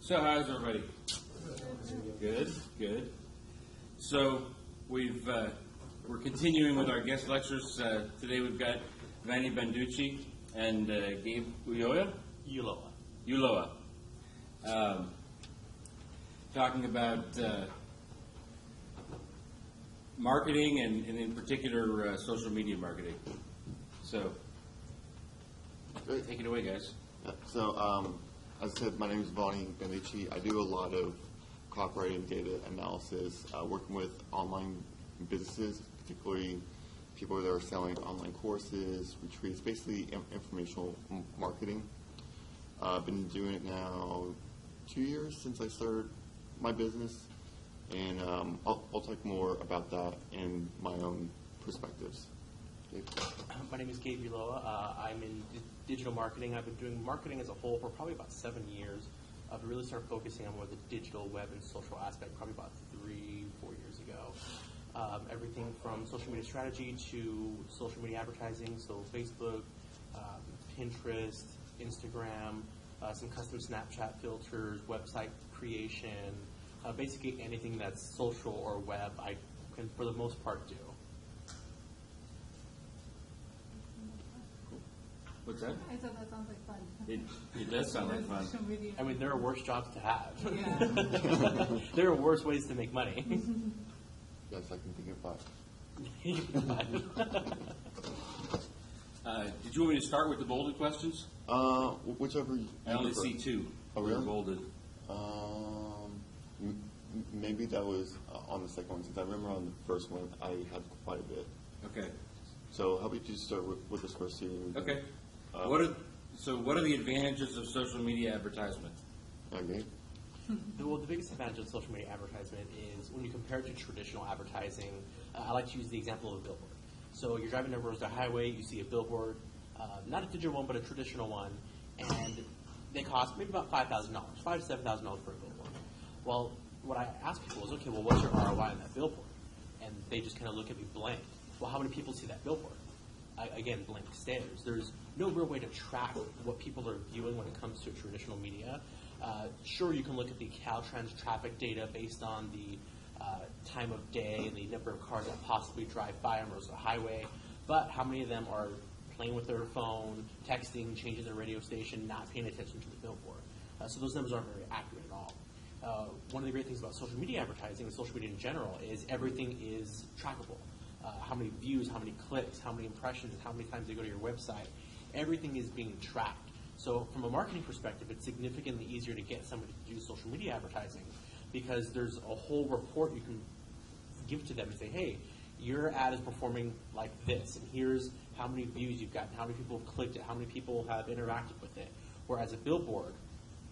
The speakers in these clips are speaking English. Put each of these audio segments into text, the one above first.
So how's everybody? Good, good. So we're continuing with our guest lectures. Today we've got Vanni Banducci and Gabe Ulloa. Talking about marketing and in particular social media marketing. So take it away, guys. Yeah, so as I said, my name is Vanni Banducci. I do a lot of copywriting, data analysis, working with online businesses, particularly people that are selling online courses, retreats, basically informational marketing. I've been doing it now 2 years since I started my business, and I'll talk more about that in my own perspectives. Gabe? My name is Gabe Ulloa. I'm in digital marketing. I've been doing marketing as a whole for probably about 7 years. I've really started focusing on more the digital, web, and social aspect probably about 3-4 years ago. Everything from social media strategy to social media advertising, so Facebook, Pinterest, Instagram, some custom Snapchat filters, website creation, basically anything that's social or web I can, for the most part, do. What's that? I thought that sounds like fun. It does sound like fun. I mean, there are worse jobs to have. Yeah. There are worse ways to make money. Yes, I can think of 5. Did you want me to start with the bolded questions? Whichever you I only prefer. see 2. Oh, really? That are bolded. Maybe that was on the second one, since I remember on the first one I had quite a bit. Okay. So how about you start with this first two? Okay. What are the advantages of social media advertisement? Okay. Well, the biggest advantage of social media advertisement is when you compare it to traditional advertising. I like to use the example of a billboard. So you're driving down the highway, you see a billboard, not a digital one, but a traditional one, and they cost maybe about $5,000, $5,000 to $7,000 for a billboard. Well, what I ask people is, okay, well, what's your ROI on that billboard? And they just kind of look at me blank. Well, how many people see that billboard? Again, blank stares. There's no real way to track what people are viewing when it comes to traditional media. Sure, you can look at the Caltrans traffic data based on the time of day and the number of cars that possibly drive by on the highway, but how many of them are playing with their phone, texting, changing their radio station, not paying attention to the billboard? So those numbers aren't very accurate at all. One of the great things about social media advertising and social media in general is everything is trackable. How many views, how many clicks, how many impressions, how many times they go to your website. Everything is being tracked. So from a marketing perspective, it's significantly easier to get somebody to do social media advertising because there's a whole report you can give to them and say, hey, your ad is performing like this, and here's how many views you've gotten, how many people have clicked it, how many people have interacted with it. Whereas a billboard,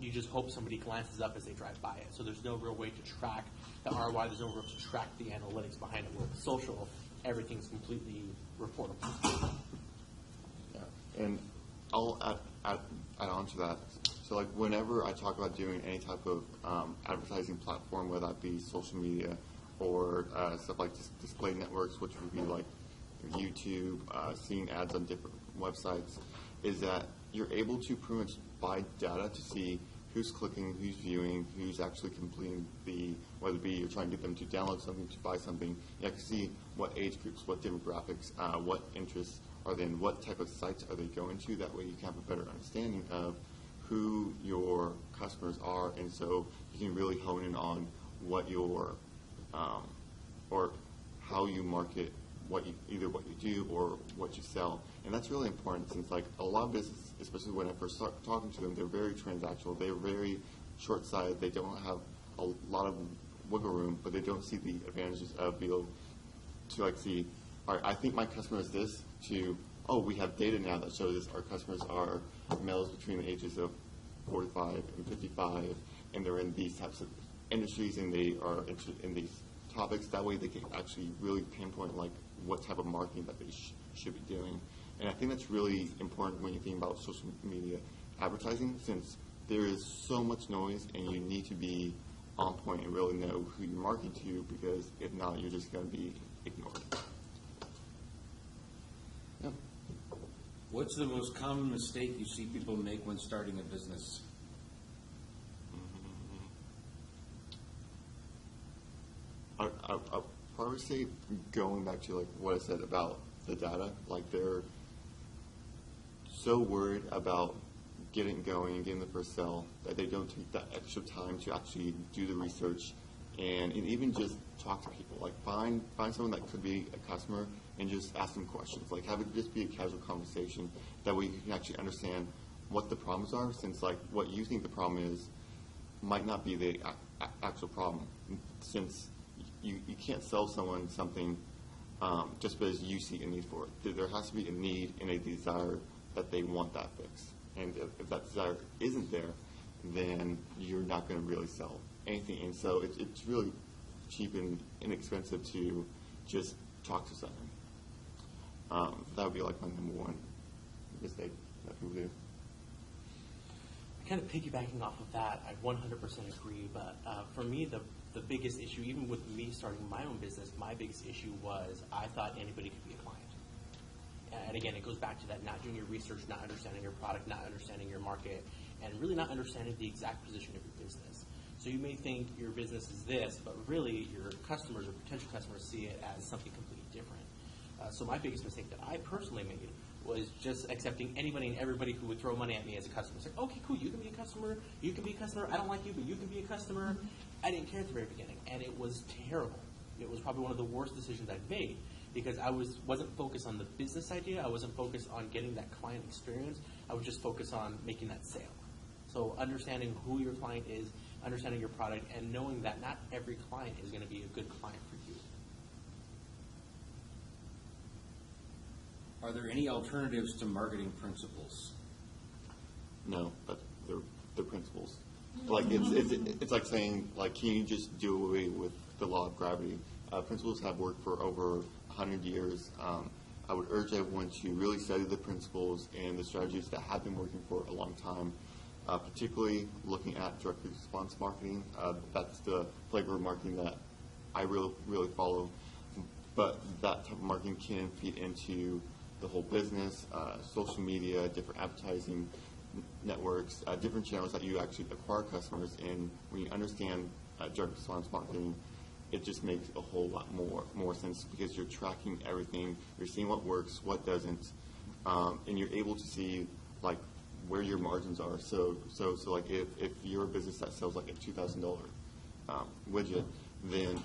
you just hope somebody glances up as they drive by it. So there's no real way to track the ROI. There's no way to track the analytics behind it. Where with social, everything's completely reportable. Yeah, and I'll add on to that. So, like, whenever I talk about doing any type of advertising platform, whether that be social media or stuff like display networks, which would be like YouTube, seeing ads on different websites, is that you're able to pretty much buy data to see who's clicking, who's viewing, who's actually completing whether it be you're trying to get them to download something, to buy something. You can see what age groups, what demographics, what interests are they in, what type of sites are they going to. That way you can have a better understanding of who your customers are, and so you can really hone in on what your, or how you market either what you do or what you sell. And that's really important since, like, a lot of businesses, especially when I first start talking to them, they're very transactional. They're very short-sighted. They don't have a lot of wiggle room, but they don't see the advantages of being able to, like, see, all right, I think my customer is this, to, oh, we have data now that shows our customers are males between the ages of 45 and 55, and they're in these types of industries, and they are interested in these topics. That way they can actually really pinpoint, like, what type of marketing that they should be doing. And I think that's really important when you think about social media advertising, since there is so much noise and you need to be on point and really know who you're marketing to, because if not, you're just going to be ignored. Yeah. What's the most common mistake you see people make when starting a business? would say, going back to like what I said about the data, like they're so worried about getting going and getting the first sale that they don't take that extra time to actually do the research and even just talk to people. Like find someone that could be a customer and just ask them questions. Like have it just be a casual conversation that way you can actually understand what the problems are, since like what you think the problem is might not be the actual problem, since you can't sell someone something just because you see a need for it. There has to be a need and a desire that they want that fixed. And if that desire isn't there, then you're not going to really sell anything. And so it's really cheap and inexpensive to just talk to someone. That would be like my number one mistake that people do. Kind of piggybacking off of that, I 100% agree. But for me, the biggest issue, even with me starting my own business, my biggest issue was I thought anybody could be a client. And again, it goes back to that not doing your research, not understanding your product, not understanding your market, and really not understanding the exact position of your business. So you may think your business is this, but really your customers or potential customers see it as something completely different. So my biggest mistake that I personally made was just accepting anybody and everybody who would throw money at me as a customer. It's like, okay, cool, you can be a customer, you can be a customer, I don't like you, but you can be a customer. I didn't care at the very beginning, and it was terrible. It was probably one of the worst decisions I've made, because I wasn't focused on the business idea, I wasn't focused on getting that client experience, I was just focused on making that sale. So understanding who your client is, understanding your product, and knowing that not every client is going to be a good client for you. Are there any alternatives to marketing principles? No, but they're principles. Like it's like saying, like, can you just do away with the law of gravity? Principles have worked for over 100 years. I would urge everyone to really study the principles and the strategies that have been working for a long time, particularly looking at direct response marketing. That's the flavor of marketing that I really follow. But that type of marketing can feed into the whole business, social media, different advertising networks, different channels that you actually acquire customers. And when you understand direct response marketing, it just makes a whole lot more sense, because you're tracking everything, you're seeing what works, what doesn't, and you're able to see like where your margins are. So like if you're a business that sells like a $2,000 widget, then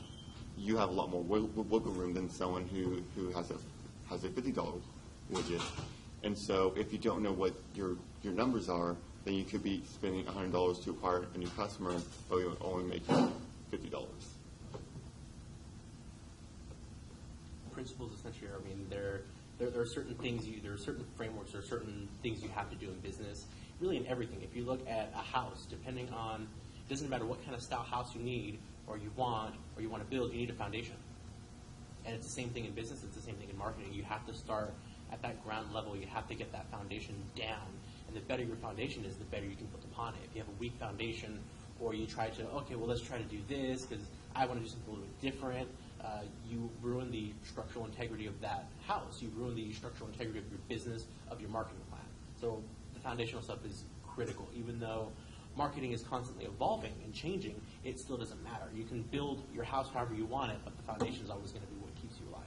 you have a lot more wiggle room than someone who has a $50 widget. And so if you don't know what your numbers are, then you could be spending $100 to acquire a new customer, but you only make $50. Principles essentially are, I mean, there are certain things, there are certain frameworks, there are certain things you have to do in business, really in everything. If you look at a house, depending on, it doesn't matter what kind of style house you need or you want to build, you need a foundation. And it's the same thing in business, it's the same thing in marketing. You have to start at that ground level, you have to get that foundation down. And the better your foundation is, the better you can build upon it. If you have a weak foundation, or you try to, okay, well, let's try to do this because I want to do something a little bit different, you ruin the structural integrity of that house. You ruin the structural integrity of your business, of your marketing plan. So the foundational stuff is critical. Even though marketing is constantly evolving and changing, it still doesn't matter. You can build your house however you want it, but the foundation is always going to be what keeps you alive.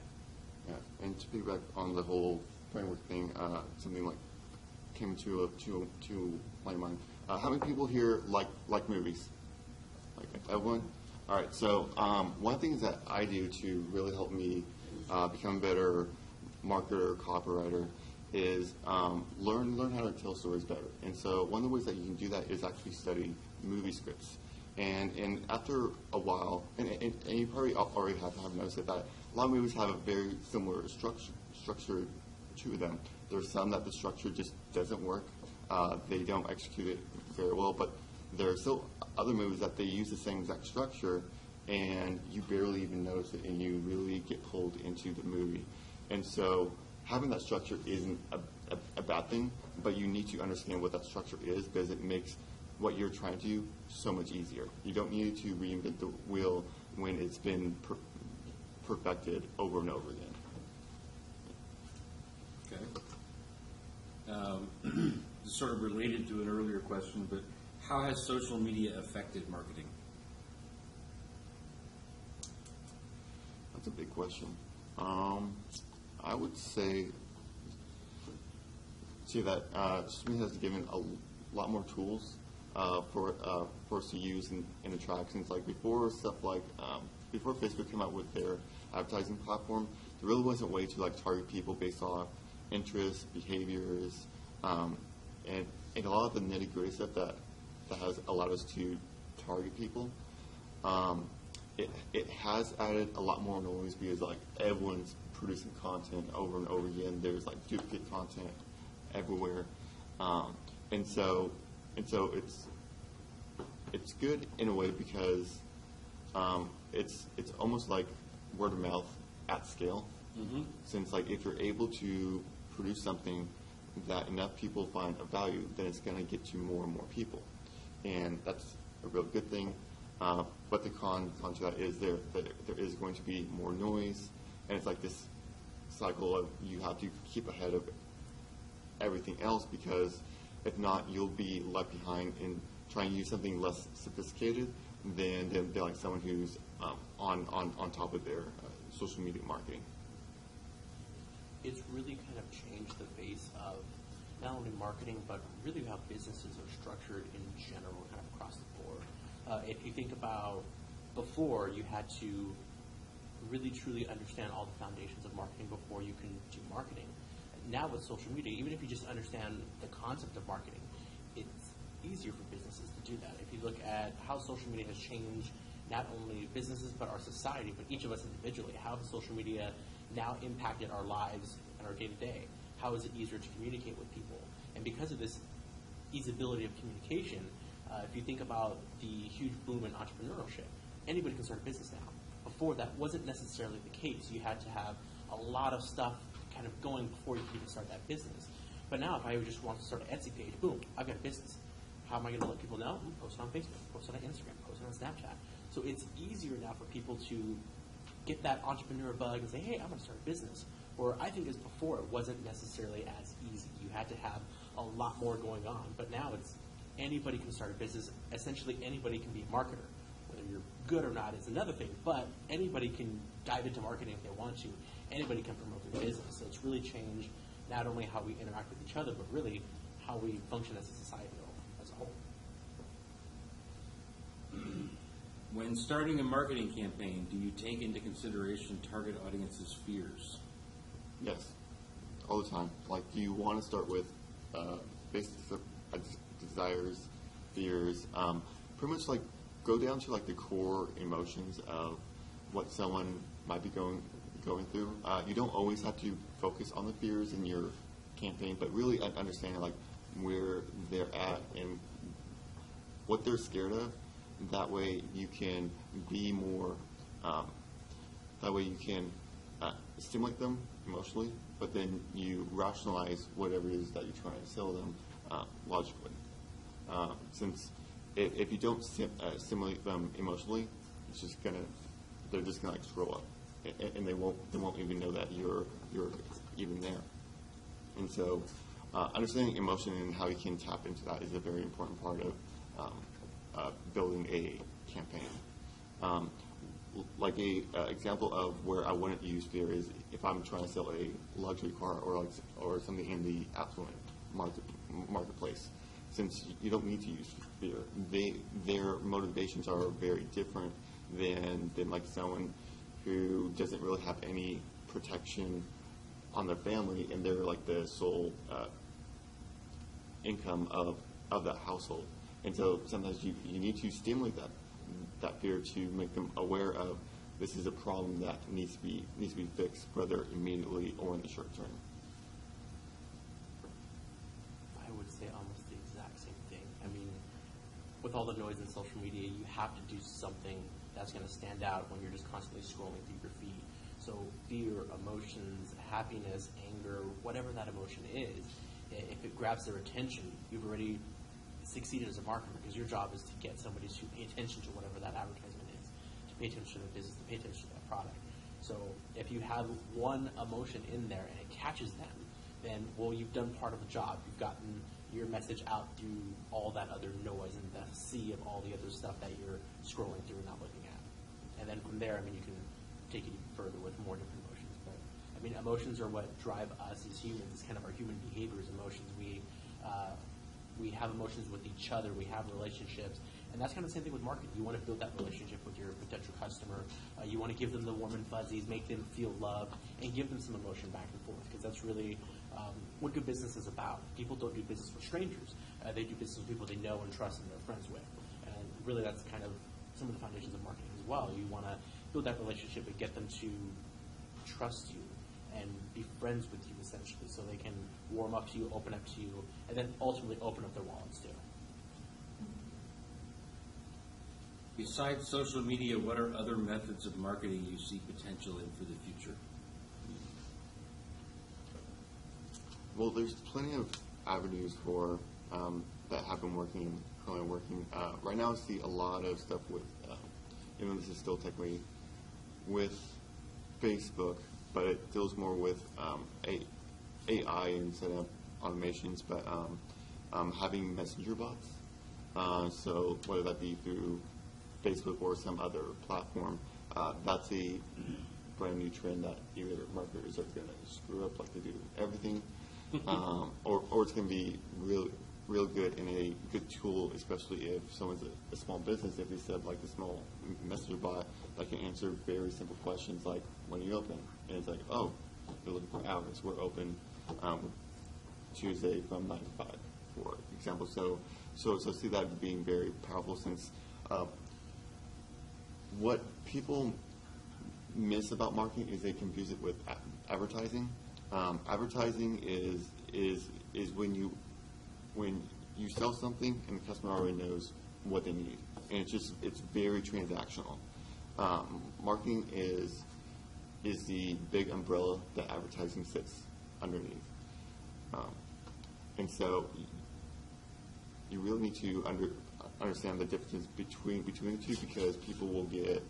Yeah, and to piggyback on the whole framework thing, something like came to my mind. How many people here like movies? Like everyone? All right. So one of the things that I do to really help me become a better marketer or copywriter is learn how to tell stories better. And so one of the ways that you can do that is actually study movie scripts. And after a while, and you probably already have noticed that a lot of movies have a very similar structure to them. There's some that the structure just doesn't work. They don't execute it very well, but there are still other movies that they use the same exact structure, and you barely even notice it, and you really get pulled into the movie. And so having that structure isn't a bad thing, but you need to understand what that structure is, because it makes what you're trying to do so much easier. You don't need to reinvent the wheel when it's been perfected over and over again. Okay. This is sort of related to an earlier question, but how has social media affected marketing? That's a big question. I would say that social media has given a lot more tools for us to use in attractions. Like before, before Facebook came out with their advertising platform, there really wasn't a way to like target people based off interests, behaviors, and a lot of the nitty gritty stuff that has allowed us to target people. It has added a lot more noise because like everyone's producing content over and over again. There's like duplicate content everywhere, and so it's good in a way because it's almost like word of mouth at scale. Mm-hmm. Since like if you're able to produce something that enough people find of value, then it's going to get to more and more people, and that's a real good thing. But the con to that is there is going to be more noise, and it's like this cycle of you have to keep ahead of everything else, because if not, you'll be left behind in trying to use something less sophisticated than like someone who's on top of their social media marketing. It's really kind of changed the face of not only marketing, but really how businesses are structured in general, kind of across the board. If you think about before, you had to really truly understand all the foundations of marketing before you can do marketing. Now with social media, even if you just understand the concept of marketing, it's easier for businesses to do that. If you look at how social media has changed not only businesses but our society, but each of us individually, how has social media now impacted our lives and our day-to-day? How is it easier to communicate with people? And because of this easeability of communication, if you think about the huge boom in entrepreneurship, anybody can start a business now. Before, that wasn't necessarily the case. You had to have a lot of stuff kind of going before you could even start that business. But now, if I just want to start an Etsy page, boom, I've got a business. How am I going to let people know? Post it on Facebook, post it on Instagram, post it on Snapchat. So it's easier now for people to get that entrepreneur bug and say, hey, I'm going to start a business. Or I think as before, it wasn't necessarily as easy. You had to have a lot more going on. But now it's anybody can start a business. Essentially, anybody can be a marketer. Whether you're good or not is another thing. But anybody can dive into marketing if they want to. Anybody can promote their business. So it's really changed not only how we interact with each other, but really how we function as a society as a whole. When starting a marketing campaign, do you take into consideration target audience's fears? Yes, all the time. Like, you want to start with basic desires, fears, pretty much like go down to like the core emotions of what someone might be going through. You don't always have to focus on the fears in your campaign, but really understanding like where they're at and what they're scared of. That way you can be more, that way you can stimulate them emotionally, but then you rationalize whatever it is that you're trying to sell them logically. Since if you don't stimulate them emotionally, it's just they're just gonna like scroll up, and they won't even know that you're even there. And so, understanding emotion and how you can tap into that is a very important part of building a campaign. Like a example of where I wouldn't use fear is if I'm trying to sell a luxury car or something in the affluent marketplace. Since you don't need to use fear, their motivations are very different than like someone who doesn't really have any protection on their family, and they're like the sole income of that household. And so sometimes you need to stimulate that fear to make them aware of this is a problem that needs to be fixed, whether immediately or in the short term. I would say almost the exact same thing. I mean, with all the noise in social media, you have to do something that's going to stand out when you're just constantly scrolling through your feed. So fear, emotions, happiness, anger, whatever that emotion is, if it grabs their attention, you've already succeeded as a marketer, because your job is to get somebody to pay attention to whatever that advertisement is, to pay attention to the business, to pay attention to that product. So if you have one emotion in there and it catches them, then, well, you've done part of the job. You've gotten your message out through all that other noise and the sea of all the other stuff that you're scrolling through and not looking at. And then from there, I mean, you can take it even further with more different emotions. But I mean, emotions are what drive us as humans. It's kind of our human behaviors. Emotions. We have emotions with each other. We have relationships, and that's kind of the same thing with marketing. You want to build that relationship with your potential customer. You want to give them the warm and fuzzies, make them feel loved, and give them some emotion back and forth, because that's really what good business is about. People don't do business with strangers. They do business with people they know and trust and they're friends with. And really, that's kind of some of the foundations of marketing as well. You want to build that relationship and get them to trust you and be friends with you, essentially, so they can warm up to you, open up to you, and then ultimately open up their wallets too. Besides social media, what are other methods of marketing you see potential in for the future? Well, there's plenty of avenues for that have been working and currently working. Right now, I see a lot of stuff with, even though this is still technically with Facebook, but it deals more with AI instead of automations, but having messenger bots. So whether that be through Facebook or some other platform, that's a brand new trend that either marketers are going to screw up like they do everything, or it's going to be real good and a good tool, especially if someone's a small business. If they set like a small messenger bot that can answer very simple questions like, when are you open? And it's like, oh, they're looking for hours. We're open Tuesday from 9 to 5, for example. So see that being very powerful, since what people miss about marketing is they confuse it with advertising. Advertising is when you sell something and the customer already knows what they need, and it's very transactional. Marketing is the big umbrella that advertising sits underneath, and so you really need to understand the differences between the two, because people will get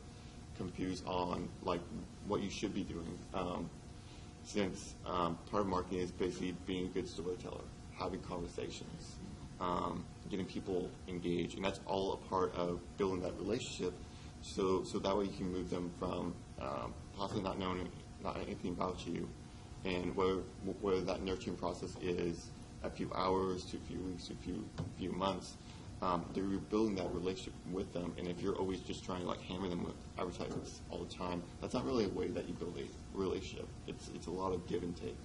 confused on like what you should be doing. Since part of marketing is basically being a good storyteller, having conversations, getting people engaged, and that's all a part of building that relationship. So that way you can move them from possibly not knowing anything about you, and whether that nurturing process is a few hours to a few weeks to a few months, they're building that relationship with them. And if you're always just trying to like hammer them with advertisements all the time, that's not really a way that you build a relationship. It's a lot of give and take.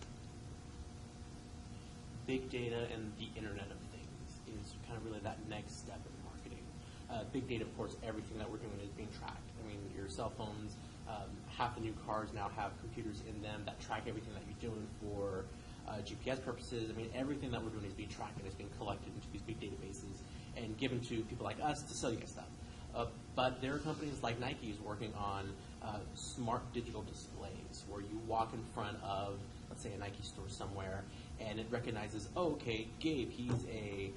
Big data and the Internet of Things is kind of really that next step in marketing. Big data, of course, everything that we're doing is being tracked. I mean, your cell phones, half the new cars now have computers in them that track everything that you're doing for GPS purposes. I mean, everything that we're doing is being tracked and is being collected into these big databases and given to people like us to sell you guys stuff. But there are companies like Nike who's working on smart digital displays where you walk in front of, let's say, a Nike store somewhere, and it recognizes, oh, okay, Gabe, he's a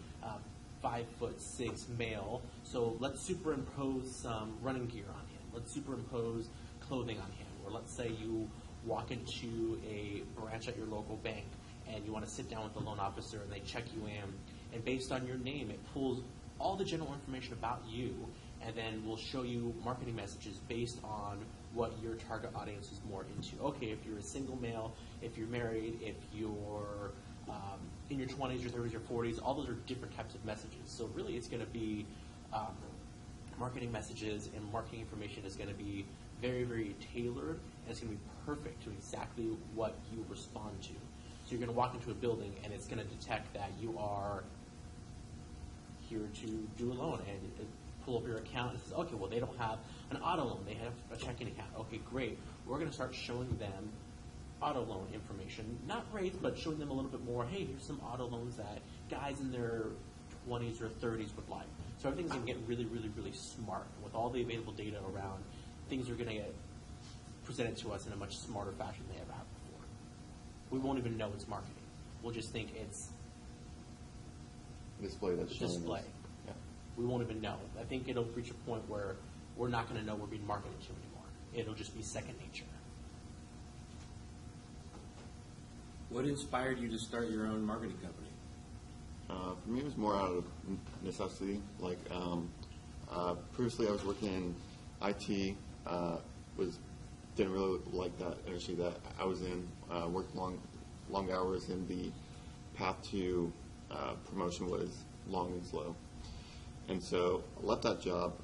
5'6" male, so let's superimpose some running gear on him. Let's superimpose clothing on him. Or let's say you walk into a branch at your local bank and you want to sit down with the loan officer and they check you in, and based on your name, it pulls all the general information about you, and then we'll show you marketing messages based on what your target audience is more into. Okay, if you're a single male, if you're married, if you're in your 20s, your 30s, your 40s, all those are different types of messages. So really it's going to be marketing messages, and marketing information is going to be very, very tailored, and it's going to be perfect to exactly what you respond to. So you're going to walk into a building, and it's going to detect that you are here to do a loan, and pull up your account and says, okay, well, they don't have an auto loan. They have a checking account. Okay, great. We're going to start showing them auto loan information. Not rates, but showing them a little bit more, hey, here's some auto loans that guys in their 20s or 30s would like. So everything's going to get really, really, really smart. With all the available data around, things are going to get presented to us in a much smarter fashion than they ever have before. We won't even know it's marketing. We'll just think it's Display that's showing display. us. Yeah. We won't even know. I think it'll reach a point where we're not going to know we're being marketed to anymore. It'll just be second nature. What inspired you to start your own marketing company? For me, it was more out of necessity. Like previously, I was working in IT, was didn't really like that industry that I was in. Worked long hours, and the path to promotion was long and slow. And so I left that job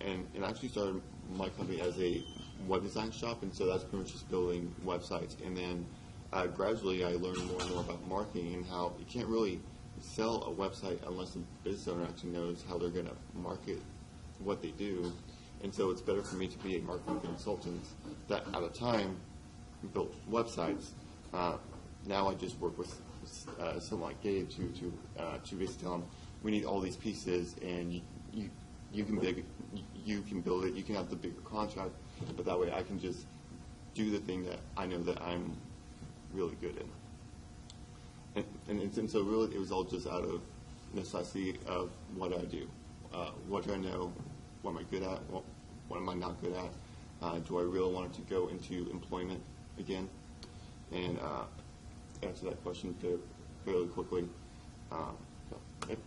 and actually started my company as a web design shop. And so that's pretty much just building websites. And then gradually I learned more and more about marketing and how you can't really sell a website unless the business owner actually knows how they're going to market what they do. And so it's better for me to be a marketing consultant that at a time built websites. Now I just work with someone like Gabe to basically tell him we need all these pieces, and you can build it. You can have the bigger contract, but that way I can just do the thing that I know that I'm really good in. And so really it was all just out of necessity of what I do. What do I know? What am I good at? What am I not good at? Do I really want to go into employment again? And answer that question fairly quickly. Okay.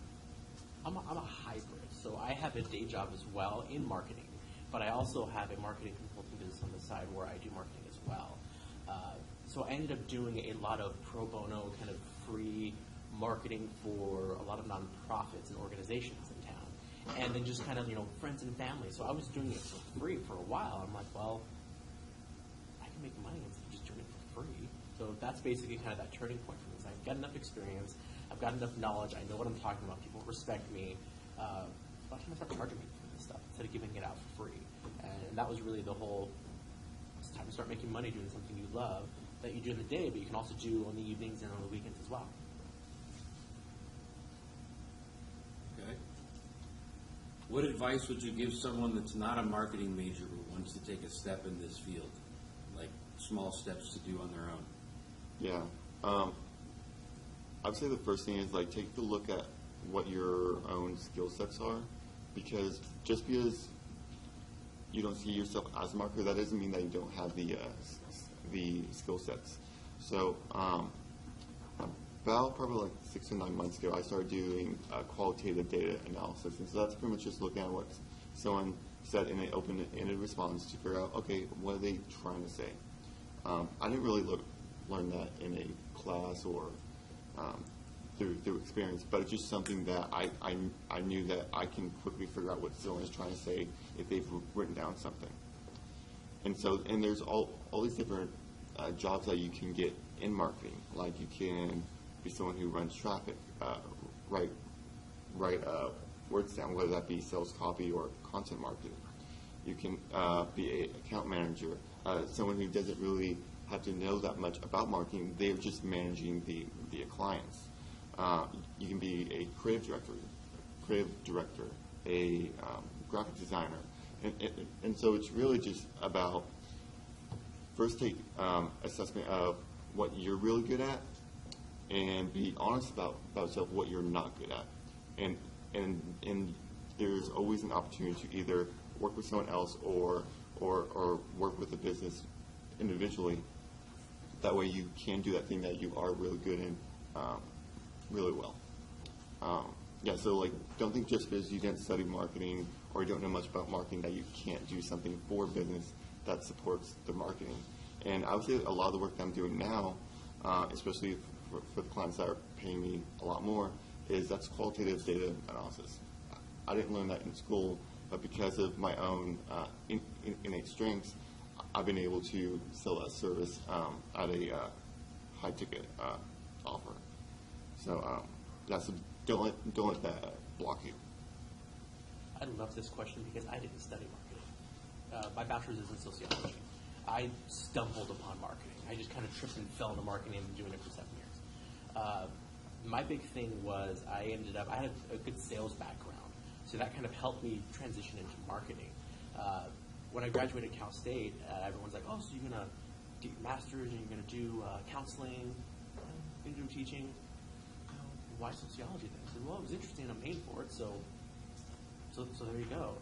I'm a hybrid, so I have a day job as well in marketing, but I also have a marketing consulting business on the side where I do marketing as well. So I ended up doing a lot of pro bono, kind of free marketing for a lot of nonprofits and organizations in town, and then just kind of friends and family. So I was doing it for free for a while. I'm like, well, I can make money instead of just doing it for free. So that's basically kind of that turning point for me. Is I've got enough experience, I've got enough knowledge, I know what I'm talking about, people respect me. Why can't I start charging me for this stuff instead of giving it out for free? And that was really the whole, it's time to start making money doing something you love that you do in the day, but you can also do on the evenings and on the weekends as well. Okay. What advice would you give someone that's not a marketing major who wants to take a step in this field, like small steps to do on their own? Yeah. I would say the first thing is take a look at what your own skill sets are, because just because you don't see yourself as a marketer, that doesn't mean that you don't have the skill sets. So about probably 6 to 9 months ago, I started doing qualitative data analysis, and so that's pretty much just looking at what someone said in an open-ended response to figure out, okay, what are they trying to say? I didn't really learn that in a class or through experience, but it's just something that I knew that I can quickly figure out what someone is trying to say if they've written down something. And there's all these different jobs that you can get in marketing. Like you can be someone who runs traffic, write words down, whether that be sales copy or content marketing. You can be an account manager, someone who doesn't really have to know that much about marketing. They're just managing the clients. You can be a creative director, a graphic designer, and so it's really just about first take assessment of what you're really good at, and be honest about yourself what you're not good at, and there's always an opportunity to either work with someone else or work with a business individually. That way you can do that thing that you are really good in really well. So don't think just because you didn't study marketing or you don't know much about marketing that you can't do something for business that supports the marketing. And I would say a lot of the work that I'm doing now, especially for the clients that are paying me a lot more, that's qualitative data analysis. I didn't learn that in school, but because of my own innate strengths, I've been able to sell that service at a high ticket offer. So so don't let that block you. I love this question because I didn't study marketing. My bachelor's is in sociology. I stumbled upon marketing. I just kind of tripped and fell into marketing and been doing it for 7 years. My big thing was I had a good sales background, so that kind of helped me transition into marketing. When I graduated Cal State, everyone's like, oh, so you're going to get your master's and you're going to do counseling, you're going to do teaching. Why sociology then? I said, well, it was interesting and I'm paying for it, so there you go.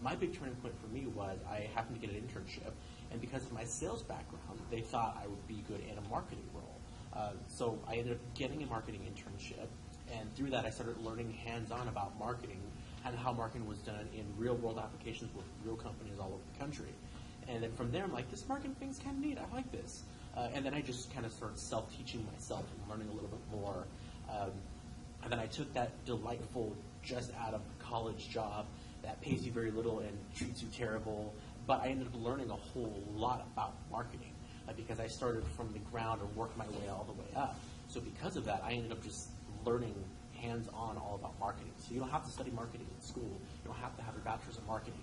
My big turning point for me was I happened to get an internship, and because of my sales background, they thought I would be good in a marketing role. So I ended up getting a marketing internship, and through that I started learning hands-on about marketing and how marketing was done in real-world applications with real companies all over the country. And then from there, I'm like, this marketing thing's kind of neat. I like this. And then I just kind of started self-teaching myself and learning a little bit more. And then I took that delightful, just out of college job that pays you very little and treats you terrible. But I ended up learning a whole lot about marketing because I started from the ground and worked my way all the way up. So because of that, I ended up just learning hands-on all about marketing. So you don't have to study marketing in school. You don't have to have a bachelor's in marketing.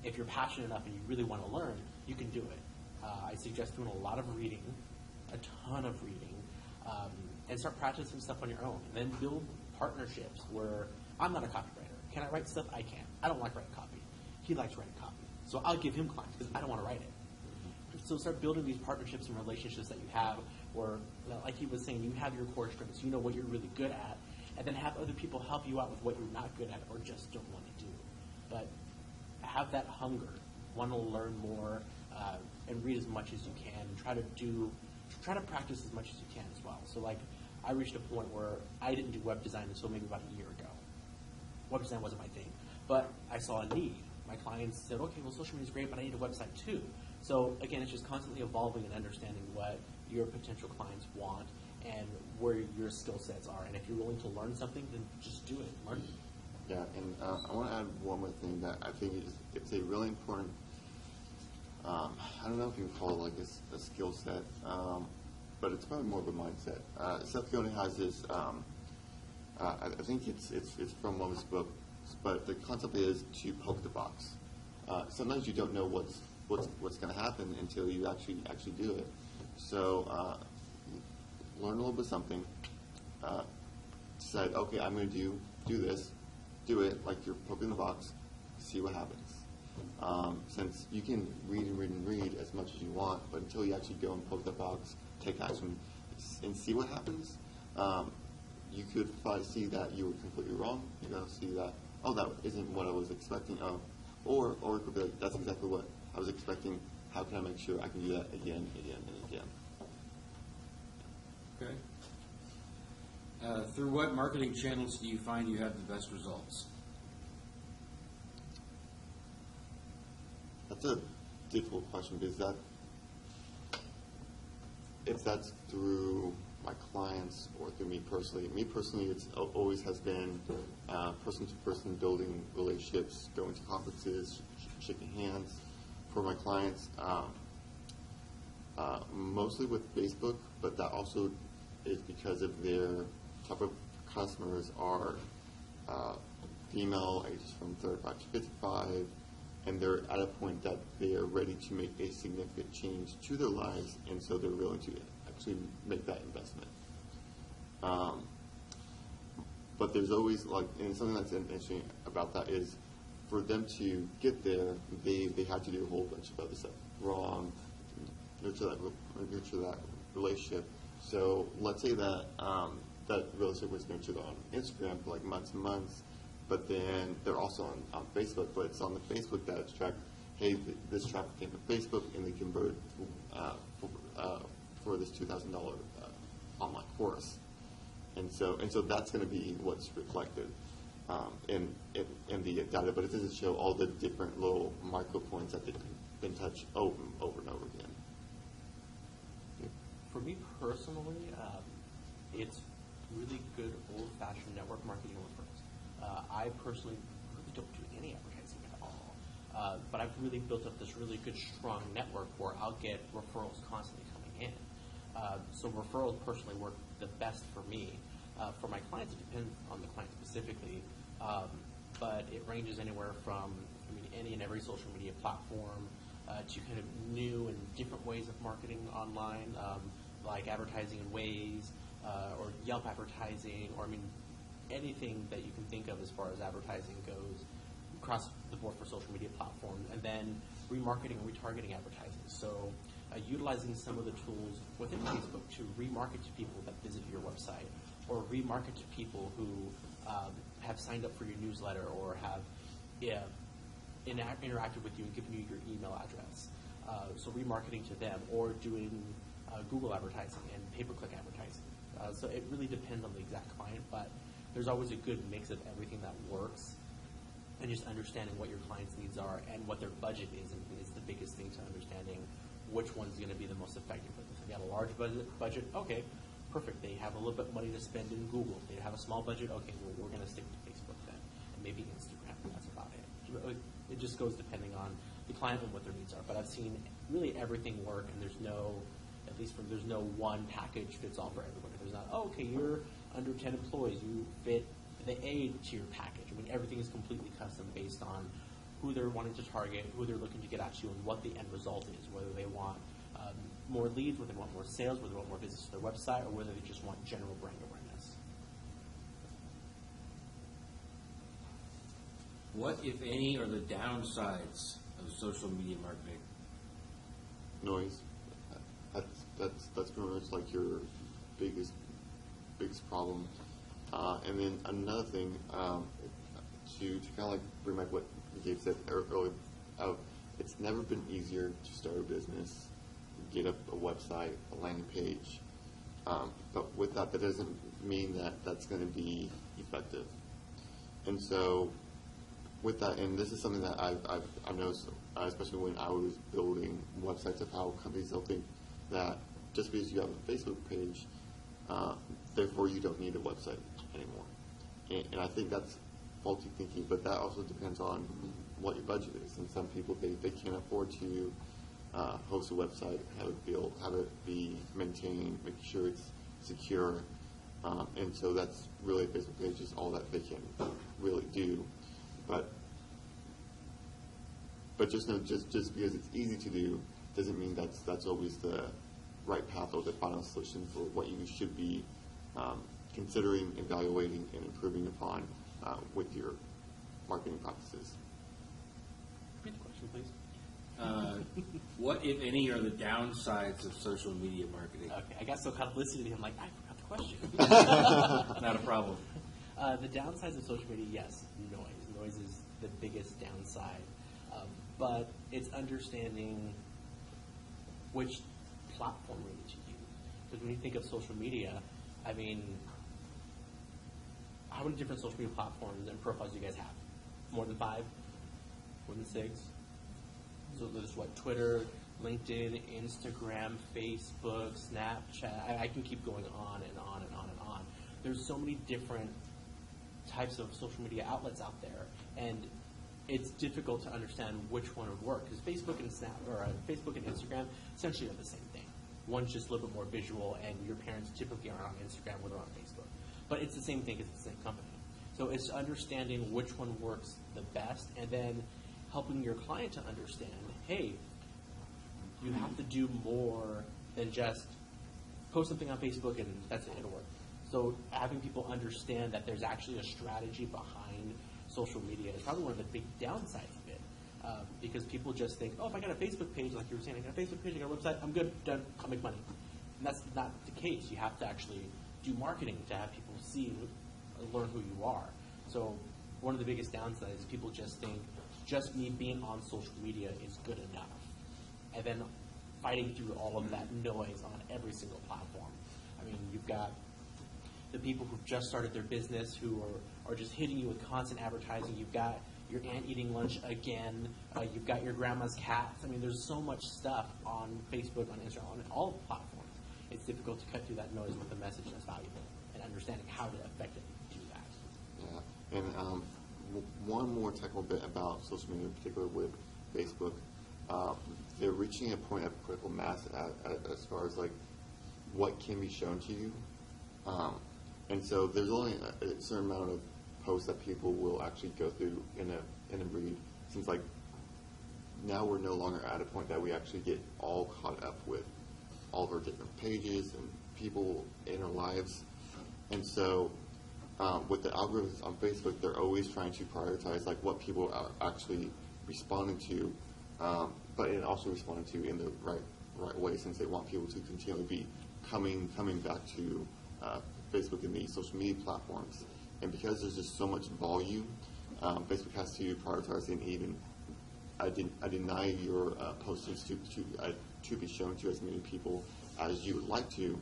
If you're passionate enough and you really want to learn, you can do it. I suggest doing a lot of reading, a ton of reading, and start practicing stuff on your own. And then build partnerships where I'm not a copywriter. Can I write stuff? I can. I don't like writing copy. He likes writing copy. So I'll give him clients because I don't want to write it. So start building these partnerships and relationships that you have where, like he was saying, you have your core strengths. You know what you're really good at. And then have other people help you out with what you're not good at or just don't want to do. But have that hunger, want to learn more, and read as much as you can, and try to practice as much as you can as well. So like, I reached a point where I didn't do web design until maybe about a year ago. Web design wasn't my thing, but I saw a need. My clients said, okay, well, social media is great, but I need a website too. So again, it's just constantly evolving and understanding what your potential clients want and where your skill sets are. And if you're willing to learn something, then just do it. Learn. Yeah, and I want to add one more thing that I think it's a really important, I don't know if you can call it like a skill set, but it's probably more of a mindset. Seth Godin has this, I think it's from one of his books, but the concept is to poke the box. Sometimes you don't know what's going to happen until you actually do it. So learn a little bit of something. Decide, okay, I'm going to do this. Do it like you're poking the box. See what happens. Since you can read and read and read as much as you want, but until you actually go and poke the box, take action, and see what happens, you could probably see that you were completely wrong. You know, see that, oh, that isn't what I was expecting of, or it could be like, that's exactly what I was expecting. How can I make sure I can do that again, again, and again? Okay. Through what marketing channels do you find you have the best results? That's a difficult question because if that's through my clients or through me personally, it's always has been person-to-person building relationships, going to conferences, shaking hands. For my clients, mostly with Facebook, but that also is because of their type of customers are female, ages from 35 to 55, and they're at a point that they are ready to make a significant change to their lives, and so they're willing to actually make that investment. But there's always, and something that's interesting about that is, for them to get there, they had to do a whole bunch of other stuff wrong, nurture that relationship. So let's say that that relationship was nurtured on Instagram for like months and months, but then they're also on Facebook, but it's on the Facebook that it's tracked, hey, this traffic came from Facebook and they converted for this $2,000 online course. And so that's going to be what's reflected in the data, but it doesn't show all the different little micro points that they've been touched over and over and over again. For me personally, it's really good old-fashioned network marketing referrals. I personally really don't do any advertising at all, but I've really built up this really good, strong network where I'll get referrals constantly coming in. So referrals personally work the best for me. For my clients, it depends on the client specifically, but it ranges anywhere from any and every social media platform to kind of new and different ways of marketing online, like advertising in Waze or Yelp advertising, or anything that you can think of as far as advertising goes across the board for social media platforms, and then remarketing and retargeting advertising. So utilizing some of the tools within Facebook to remarket to people that visit your website, or remarket to people who have signed up for your newsletter or have interacted with you and given you your email address. So remarketing to them, or doing Google advertising and pay-per-click advertising. So it really depends on the exact client, but there's always a good mix of everything that works. and just understanding what your client's needs are and what their budget is the biggest thing to understanding which one's going to be the most effective for this. If you have a large budget, okay, perfect. They have a little bit of money to spend in Google. They have a small budget, okay, well, we're going to stick to Facebook then, and maybe Instagram, and that's about it. It just goes depending on the client and what their needs are. But I've seen really everything work, and there's no, at least there's no one package fits all for everybody. There's not, oh, okay, you're under 10 employees, you fit the A tier package. I mean, everything is completely custom based on who they're wanting to target, who they're looking to get at you, and what the end result is, whether they want more leads, whether they want more sales, whether they want more visits to their website, or whether they just want general brand awareness. What, if any, are the downsides of social media marketing? Noise. That's pretty much like your biggest problem. And then another thing, to kind of like bring back what Gabe said earlier, it's never been easier to start a business, get up a website, a landing page. But with that doesn't mean that that's going to be effective. And so with that, and this is something that I've noticed, especially when I was building websites, of how companies will think that just because you have a Facebook page, therefore you don't need a website anymore. And I think that's faulty thinking, but that also depends on what your budget is. And some people, they can't afford to host a website, have it built, have it be maintained, make sure it's secure. And so that's really a Facebook page is all that they can really do. But just know, just because it's easy to do doesn't mean that's always the right path or the final solution for what you should be considering, evaluating, and improving upon with your marketing practices. Repeat the question, please. What, if any, are the downsides of social media marketing? Okay, I got so caught up listening to him, like, I forgot the question. Not a problem. The downsides of social media, yes, noise. Noise is the biggest downside. But it's understanding which platform really to use. Because when you think of social media, I mean, how many different social media platforms and profiles do you guys have? More than 5? More than 6? So there's what, Twitter, LinkedIn, Instagram, Facebook, Snapchat. I can keep going on and on and on and on. There's so many different types of social media outlets out there, and it's difficult to understand which one would work, because Facebook and Facebook and Instagram essentially are the same thing. One's just a little bit more visual, and your parents typically aren't on Instagram or they're on Facebook. But it's the same thing, it's the same company. So it's understanding which one works the best, and then helping your client to understand, hey, you have to do more than just post something on Facebook and that's it, it'll work. So having people understand that there's actually a strategy behind social media is probably one of the big downsides of it. Because people just think, oh, if I got a Facebook page, like you were saying, I got a Facebook page, I got a website, I'm good, done, I'll make money. And that's not the case. You have to actually do marketing to have people see, learn who you are. So one of the biggest downsides is people just think just me being on social media is good enough. And then fighting through all of that noise on every single platform. I mean, you've got the people who've just started their business who are just hitting you with constant advertising. You've got your aunt eating lunch again. You've got your grandma's cats. I mean, there's so much stuff on Facebook, on Instagram, on all the platforms. It's difficult to cut through that noise with a message that's valuable and understanding how to effectively do that. Yeah, and one more technical bit about social media, in particular with Facebook. They're reaching a point of critical mass as far as like what can be shown to you. And so there's only a certain amount of posts that people will actually go through in a read. It seems like now we're no longer at a point that we actually get all caught up with all of our different pages and people in our lives. And so with the algorithms on Facebook, they're always trying to prioritize like what people are actually responding to, but it also responding to in the right way, since they want people to continually be coming back to Facebook and these social media platforms. And because there's just so much volume, Facebook has to prioritize and even I deny your postings to be shown to as many people as you would like to,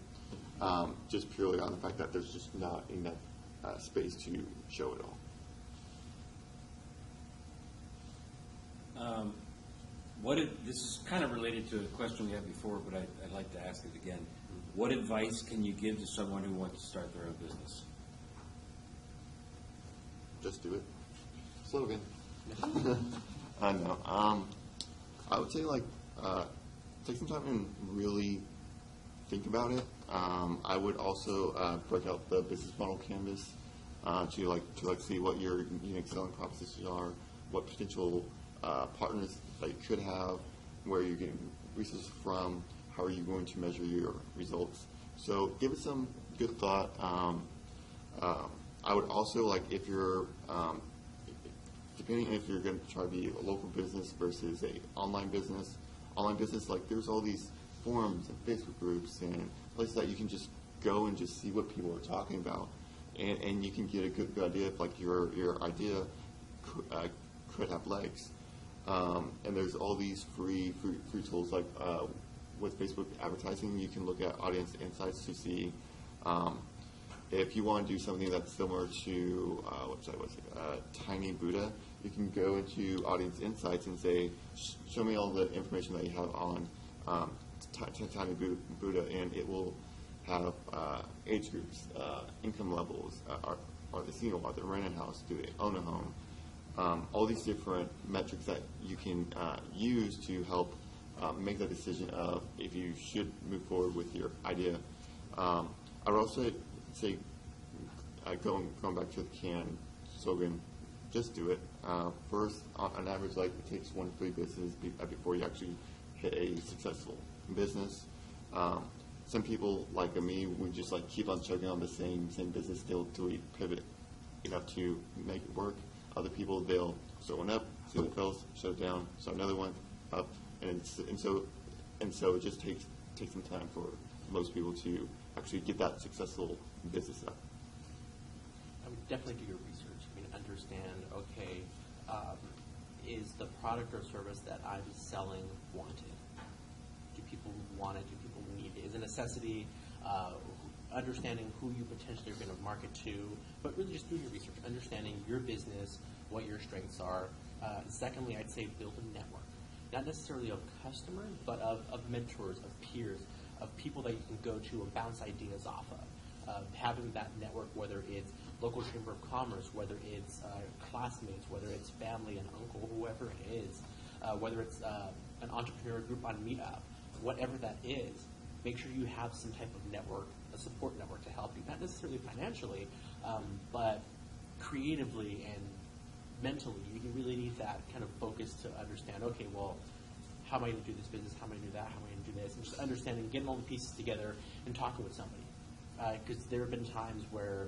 just purely on the fact that there's just not enough space to show it all. This is kind of related to a question we had before, but I'd like to ask it again. What advice can you give to someone who wants to start their own business? Just do it. Slogan. I know. I would say take some time and really think about it. I would also break out the business model canvas to see what your unique selling propositions are, what potential partners that you could have, where you're getting resources from, how are you going to measure your results. So give it some good thought. I would also if you're depending if you're going to try to be a local business versus a online business, there's all these forums and Facebook groups and places that you can just go and just see what people are talking about, and you can get a good idea if your idea could have legs. And there's all these free tools with Facebook advertising. You can look at audience insights to see if you want to do something that's similar to what website was it? Tiny Buddha. You can go into audience insights and say, show me all the information that you have on Tiny Buddha, and it will have age groups, income levels, are they single, are they renting a house, do they own a home, all these different metrics that you can use to help make that decision of if you should move forward with your idea. I would also say, going back to the CAN slogan, just do it. First, on average, it takes 1 to 3 businesses before you actually hit a successful business. Some people, like me, we just keep on chugging on the same business till we pivot enough to make it work. Other people, they'll start one up, see what fails, shut it down, start another one up, and so it just takes some time for most people to actually get that successful business up. I would definitely do your research. Understand, okay, is the product or service that I'm selling wanted? Do people want it? Do people need it? Is it a necessity? Understanding who you potentially are going to market to, but really just do your research, understanding your business, what your strengths are. Secondly, I'd say build a network. Not necessarily of customers, but of mentors, of peers, of people that you can go to and bounce ideas off of. Having that network, whether it's local chamber of commerce, whether it's classmates, whether it's family and uncle, whoever it is, whether it's an entrepreneur group on Meetup, whatever that is, make sure you have some type of network, a support network to help you, not necessarily financially, but creatively and mentally. You really need that kind of focus to understand, okay, well, how am I going to do this business? How am I going to do that? How am I going to do this? And just understanding, getting all the pieces together and talking with somebody. Because there have been times where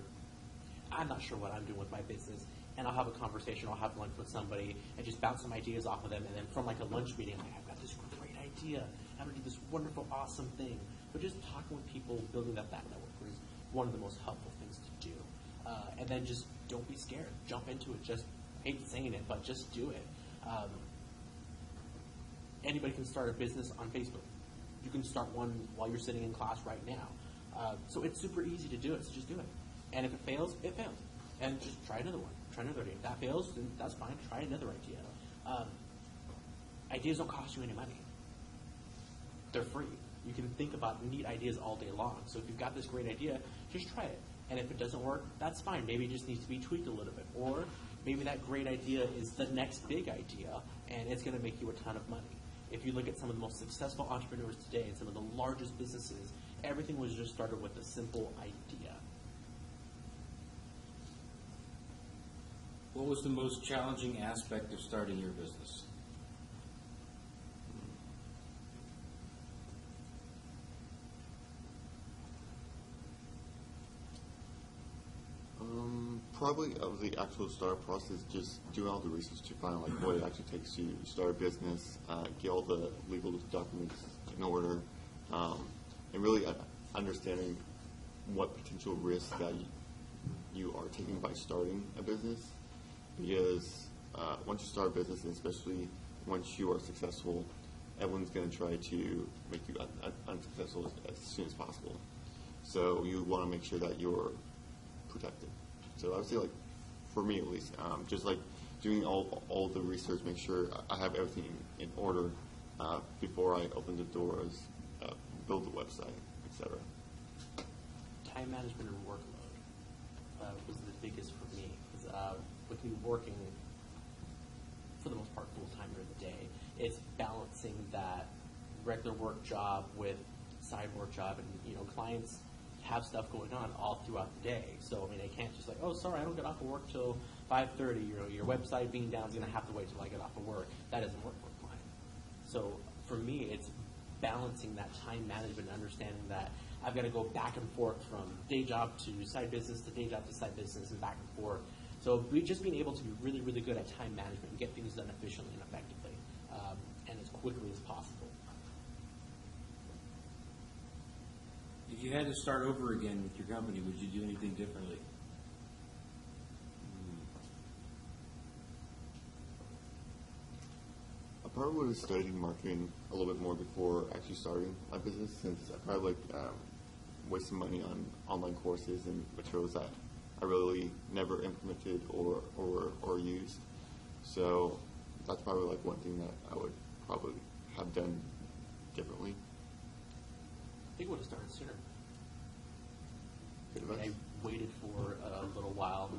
I'm not sure what I'm doing with my business, and I'll have a conversation, I'll have lunch with somebody, and just bounce some ideas off of them, and then from a lunch meeting, I'm I've got this great idea, I'm going to do this wonderful, awesome thing. But just talking with people, building that network is one of the most helpful things to do. And then just don't be scared. Jump into it. Just, I hate saying it, but just do it. Anybody can start a business on Facebook. You can start one while you're sitting in class right now. So it's super easy to do it, so just do it. And if it fails, it fails. And just try another one. Try another idea. If that fails, then that's fine. Try another idea. Ideas don't cost you any money. They're free. You can think about neat ideas all day long. So if you've got this great idea, just try it. And if it doesn't work, that's fine. Maybe it just needs to be tweaked a little bit. Or maybe that great idea is the next big idea, and it's going to make you a ton of money. If you look at some of the most successful entrepreneurs today and some of the largest businesses, everything was just started with a simple idea. What was the most challenging aspect of starting your business? Probably of the actual startup process, just doing all the research to find what it actually takes to start a business, get all the legal documents in order, and really understanding what potential risks that you are taking by starting a business. Because once you start a business, and especially once you are successful, everyone's going to try to make you unsuccessful as soon as possible. So you want to make sure that you're protected. So I would say, for me at least, just doing all the research, make sure I have everything in order, before I open the doors, build the website, etc. Time management and workload was the biggest for me. Because with me working, for the most part, full-time during the day, it's balancing that regular work job with side work job. And, clients have stuff going on all throughout the day. So, I can't just like, oh, sorry, I don't get off of work till 5:30. Your website being down is going to have to wait till I get off of work. That doesn't work for a client. So, for me, it's balancing that time management and understanding that I've got to go back and forth from day job to side business to day job to side business and back and forth. So just being able to be really, really good at time management and get things done efficiently and effectively and as quickly as possible. If you had to start over again with your company, would you do anything differently? I probably would have studied marketing a little bit more before actually starting my business, since I probably wasted money on online courses and materials that I really never implemented or used. So that's probably one thing that I would probably have done differently. I think I would have started sooner. Good I advice. waited for a little while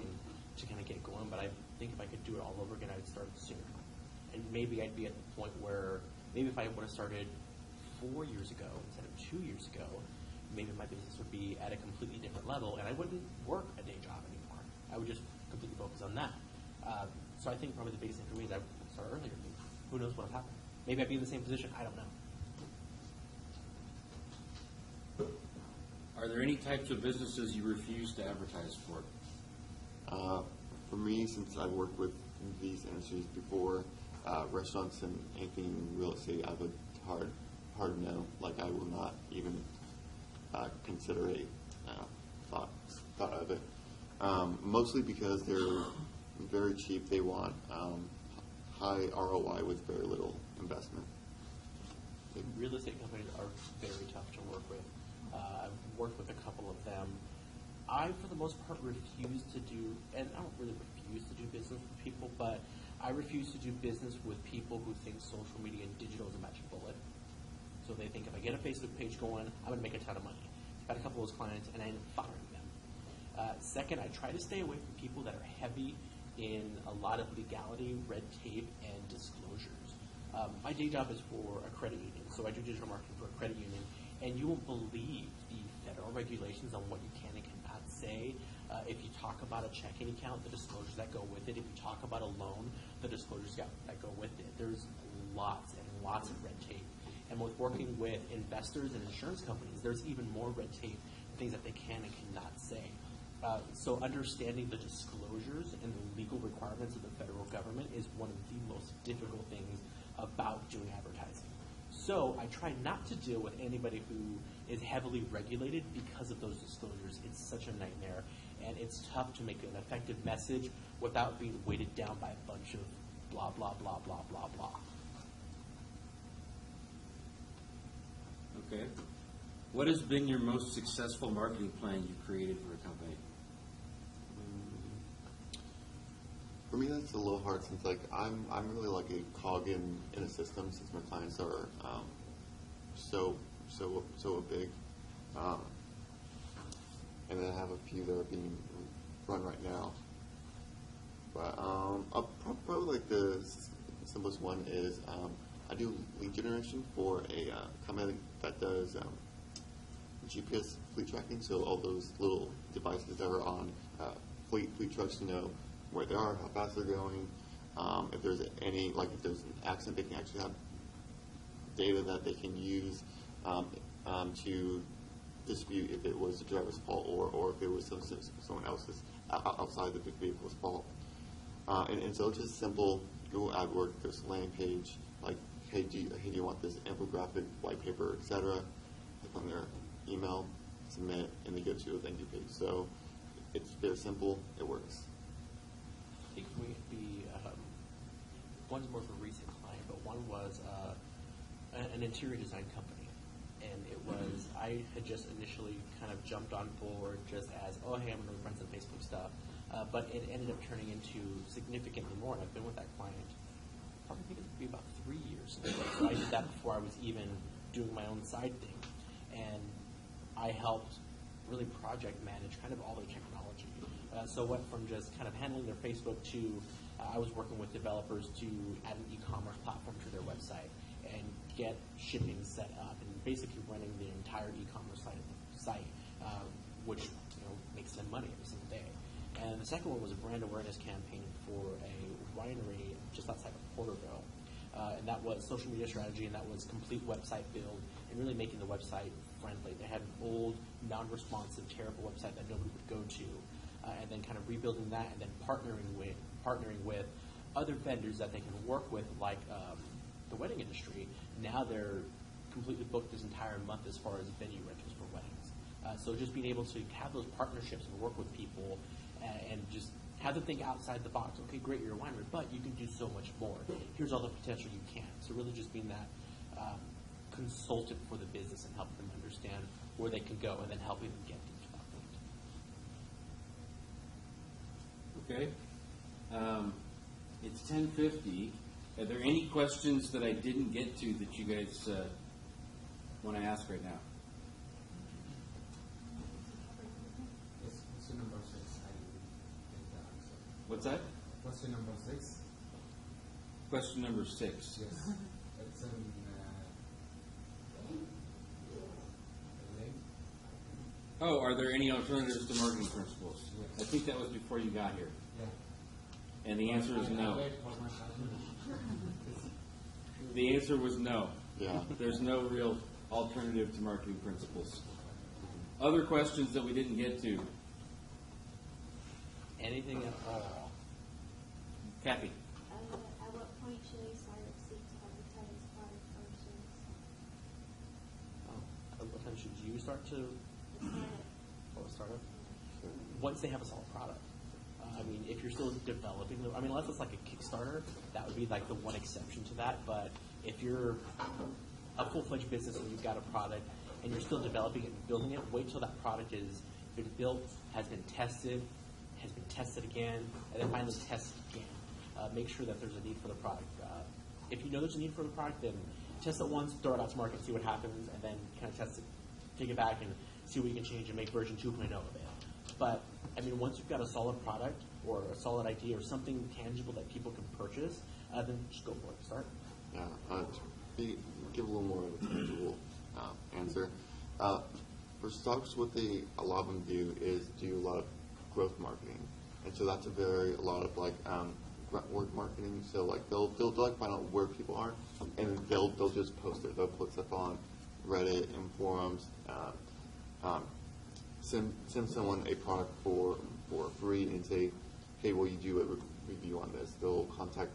to kind of get going, but I think if I could do it all over again, I would start sooner. And maybe I'd be at the point where, maybe if I would have started 4 years ago instead of 2 years ago, maybe my business would be at a completely different level, and I wouldn't work a day job anymore. I would just completely focus on that. So I think probably the biggest thing for me is I would start earlier. Who knows what would happen? Maybe I'd be in the same position. I don't know. Are there any types of businesses you refuse to advertise for? For me, since I've worked with these industries before, restaurants and anything in real estate, I would hard no. I will not even consider a thought of it. Mostly because they're very cheap. They want high ROI with very little investment. Real estate companies are very tough to work with. I've worked with a couple of them. I, for the most part, refuse to do, and I don't really refuse to do business with people, but I refuse to do business with people who think social media and digital is a magic bullet. So they think if I get a Facebook page going, I'm going to make a ton of money. I've had a couple of those clients, and I end up firing them. Second, I try to stay away from people that are heavy in a lot of legality, red tape, and disclosures. My day job is for a credit union, so I do digital marketing for a credit union, and you won't believe the federal regulations on what you can and cannot say. If you talk about a checking account, the disclosures that go with it. If you talk about a loan, the disclosures that go with it. There's lots and lots of red tape. And with working with investors and insurance companies, there's even more red tape, things that they can and cannot say. So understanding the disclosures and the legal requirements of the federal government is one of the most difficult things about doing advertising. So I try not to deal with anybody who is heavily regulated because of those disclosures. It's such a nightmare, and it's tough to make an effective message without being weighted down by a bunch of blah, blah, blah, blah, blah, blah. Okay. What has been your most successful marketing plan you've created for a company? For me, that's a little hard, since I'm really like a cog in a system, since my clients are so big, and then I have a few that are being run right now. But probably the simplest one is I do lead generation for a company that does GPS fleet tracking. So all those little devices that are on fleet trucks to know where they are, how fast they're going. If there's if there's an accident, they can actually have data that they can use to dispute if it was the driver's fault or if it was someone else's outside the vehicle's fault. And so it's just simple Google AdWords, there's a landing page, like, hey, do you want this infographic, white paper, etc. Click on their email, submit, and they get to a thank you page. So it's very simple, it works. I think for me it'd be, one's more of a recent client, but one was an interior design company. And it was, I had just initially kind of jumped on board just as, oh, hey, I'm going to run some Facebook stuff. But it ended up turning into significantly more, and I've been with that client probably think it'd be about 3 years. So I did that before I was even doing my own side thing. And I helped really project manage kind of all their technology. So it went from just kind of handling their Facebook to I was working with developers to add an e-commerce platform to their website and get shipping set up and basically running the entire e-commerce site, which makes them money every single day. And the second one was a brand awareness campaign for a winery just outside of Porterville. And that was social media strategy, and that was complete website build and really making the website friendly. They had an old, non-responsive, terrible website that nobody would go to, and then kind of rebuilding that and then partnering with other vendors that they can work with, like the wedding industry. Now they're completely booked this entire month as far as venue rentals for weddings. So just being able to have those partnerships and work with people and just have them think outside the box. Okay, great, you're a winery, but you can do so much more. Here's all the potential you can. So really just being that consultant for the business and helping them understand where they can go and then helping them get them to that point. Okay. It's 10:50. Are there any questions that I didn't get to that you guys want to ask right now? Question number 6. I will take the answer. What's that? Question number 6. Question number 6. Yes. It's an link. Oh, are there any alternatives to marketing principles? Yes. I think that was before you got here. Yeah. And the answer is I no. wait for my question. The answer was no. Yeah. There's no real alternative to marketing principles. Other questions that we didn't get to? Anything at all. Kathy? At what point should I start seek to advertise product functions? What time should you start to start up? Once they have a solid product. I mean, if you're still developing, unless it's like a Kickstarter, that would be like the one exception to that. But if you're a full-fledged business and you've got a product and you're still developing it and building it, wait till that product has been built, has been tested again, and then finally test again. Make sure that there's a need for the product. If you know there's a need for the product, then test it once, throw it out to market, see what happens, and then kind of test it, take it back, and see what you can change and make version 2.0 of it. But, once you've got a solid product or a solid idea or something tangible that people can purchase, then just go for it. Start. Yeah, give a little more of a tangible answer. For stocks, what a lot of them do is do a lot of growth marketing, and so that's a lot of like grunt work marketing. So like they'll like find out where people are, and they'll just post it. They'll put stuff on Reddit and forums. Send someone a product for free and say, hey, will you do a review on this? They'll contact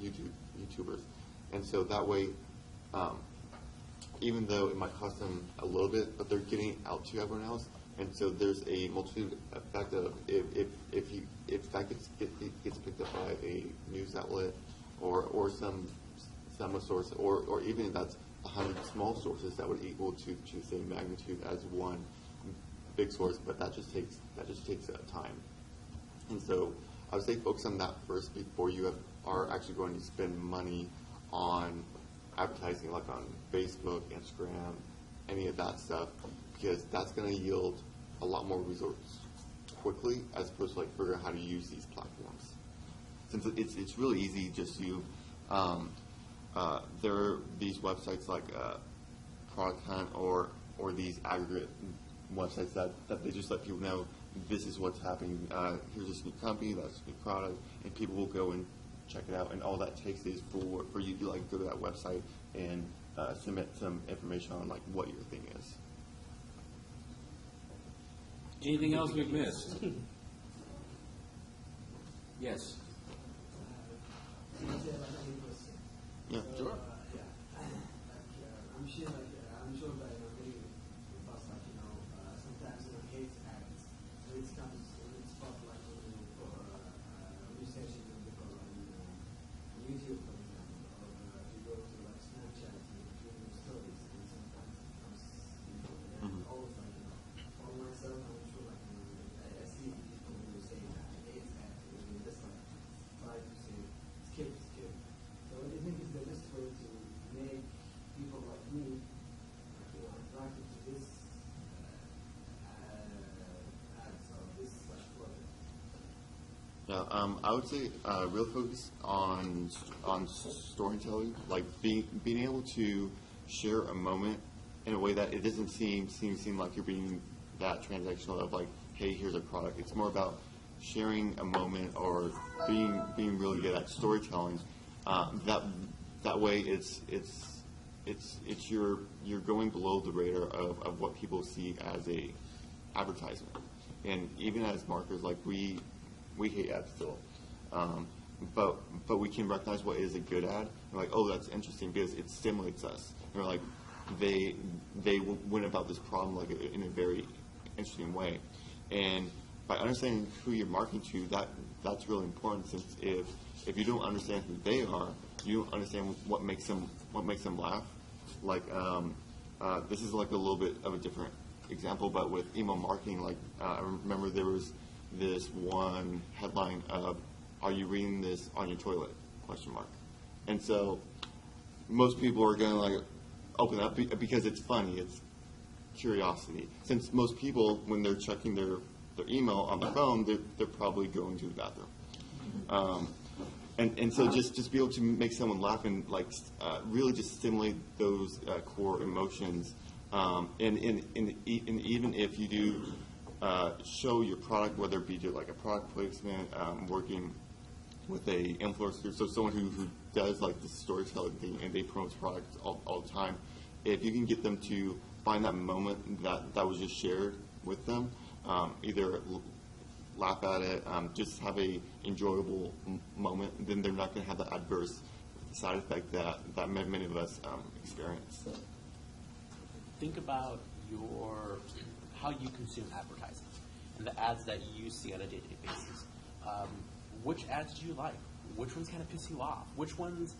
YouTubers. And so that way, even though it might cost them a little bit, but they're getting it out to everyone else. And so there's a multitude effect of if that gets picked up by a news outlet or some source, or even if that's 100 small sources that would equal to the same magnitude as one big source, but that just takes time. And so I would say focus on that first before you are actually going to spend money on advertising, like on Facebook, Instagram, any of that stuff, because that's going to yield a lot more results quickly as opposed to like figuring out how to use these platforms. Since it's really easy just to there are these websites like Product Hunt or these aggregate websites that they just let people know this is what's happening. Here's this new company, that's a new product, and people will go and check it out. And all that takes is for you to like go to that website and submit some information on like what your thing is. Anything else we've missed? Yes. Yeah. Sure. I'm sure that getting fast, sometimes hate ads. So it comes, it's part like for researching people on YouTube, for example, or you go to like Snapchat and do stories, and sometimes it comes, and always for myself, I'm sure I see people who say that hate ads, this like Yeah, I would say real focus on storytelling, like being able to share a moment in a way that it doesn't seem like you're being that transactional of like, hey, here's a product. It's more about sharing a moment or being really good at storytelling. That way, you're going below the radar of what people see as a advertisement. And even as marketers, like we hate ads still, but we can recognize what is a good ad. We're like, oh, that's interesting because it stimulates us. And we're like, they went about this problem like in a very interesting way. And by understanding who you're marketing to, that's really important. Since if you don't understand who they are, you don't understand what makes them laugh. Like this is like a little bit of a different example, but with email marketing, like I remember there was this one headline of, "Are you reading this on your toilet?" ? And so most people are going to like open up because it's funny, it's curiosity. Since most people, when they're checking their email on their phone, they're probably going to the bathroom. And so just be able to make someone laugh and like really just stimulate those core emotions. And even if you do show your product, whether it be like a product placement, working with a influencer, so someone who does like the storytelling thing and they promote products all the time, if you can get them to find that moment that was just shared with them, either laugh at it, just have a enjoyable moment, then they're not going to have the adverse side effect that many of us experience. Think about how you consume advertising and the ads that you see on a day-to-day basis. Which ads do you like? Which ones kind of piss you off? Which ones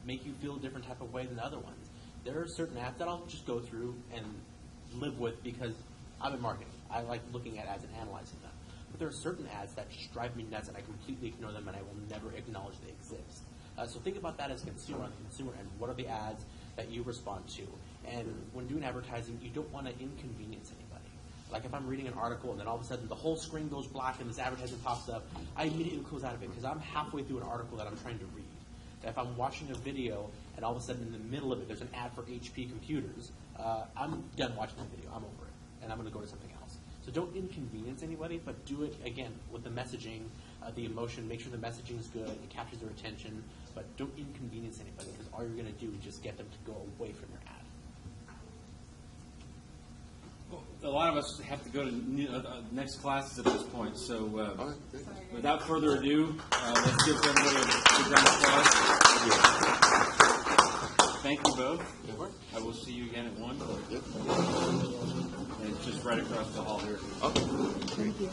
make you feel a different type of way than other ones? There are certain ads that I'll just go through and live with because I'm in marketing. I like looking at ads and analyzing them. But there are certain ads that just drive me nuts and I completely ignore them and I will never acknowledge they exist. So think about that as a consumer on the consumer end. What are the ads that you respond to? And when doing advertising, you don't want to inconvenience anybody. Like if I'm reading an article and then all of a sudden the whole screen goes black and this advertisement pops up, I immediately close out of it because I'm halfway through an article that I'm trying to read. If I'm watching a video and all of a sudden in the middle of it there's an ad for HP computers, I'm done watching the video. I'm over it. And I'm going to go to something else. So don't inconvenience anybody, but do it, again, with the messaging, the emotion. Make sure the messaging is good. It captures their attention. But don't inconvenience anybody because all you're going to do is just get them to go away from your ad. A lot of us have to go to next classes at this point, so without further ado, let's give everybody a big round of applause. Thank you both. I will see you again at 1. And it's just right across the hall here. Okay. Thank you.